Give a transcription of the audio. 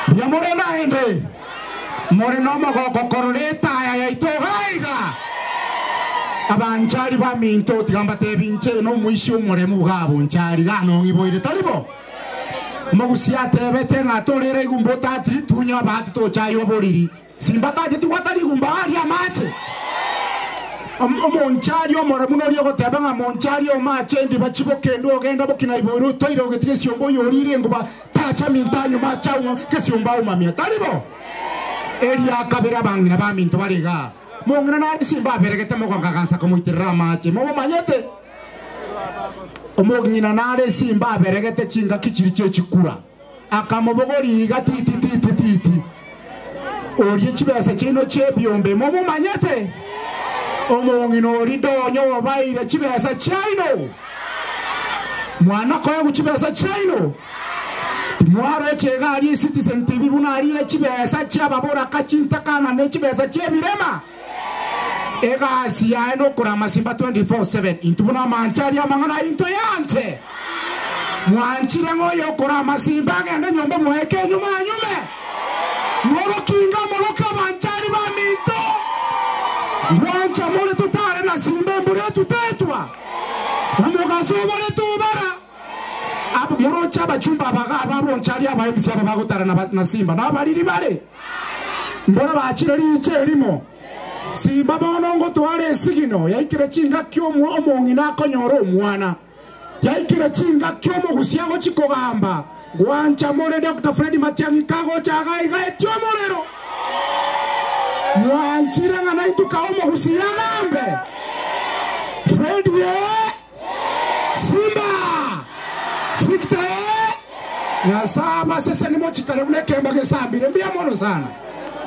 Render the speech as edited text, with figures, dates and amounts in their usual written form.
Biamore naende. More no magoko koroleta ya itogaiga. Abanchari ba minto tigamba te binche no muishi umore mugabo nchari gano ngiboire talibo. Magusia tebete ngatorere gumbota tunya bati to chayo boriri. Simbata je tiwatari gumbari amache. Monchari omore muno lyo goteba nga monchari o mache ndi bachibokendo ogenda bokina iboro toire ogetige siombo yorire ngoba tacha mintanyo macha umo kesiomba umamia talibo. Elia kabera bangina ba minto bariga. Mongina na simba beregete mo kangansa ko muitirra mache mo manyete. Omongina na simba beregete chinga kichiri cyo chikura. Akamobogori gatiti. Ori chibesa chino chebiombe mo manyete. Omongino ridonyo baire chibesa chino. Mwana ko yo chibesa chino. Mwaro chega ali Citizen TV buna ali chibesa chababora kachinta kana ne chibesa chebirema. Ega siya no kurama simba 24/7 intubuna manchari amangana into yanje. Mwanchire ngoyo kurama simba ngende nyomba mweke nyuma. Moro kinga moroka manchari ba mito. Mwancha mole tutare na simba mbure tutetwa. Amoga sobole tubara. Abo moro chaba chumba baga abo nchari aba MC aba bagotara na simba na baliri bale. Mbona bachire liche limo. Simba bonongo twale sigino yaikire chinga kyo omongina akonyoro omwana. Yaikire chinga kyo mogusiago chikogamba. Gwancha mole Dr. Freddy Matiang'i kago chaga iga etyo morero. Mwanchire ngana ituka omogusiagambe. Freddy Simba Victor Yasaba sasa ni mochikale mleke mbage sambire mbia mono sana.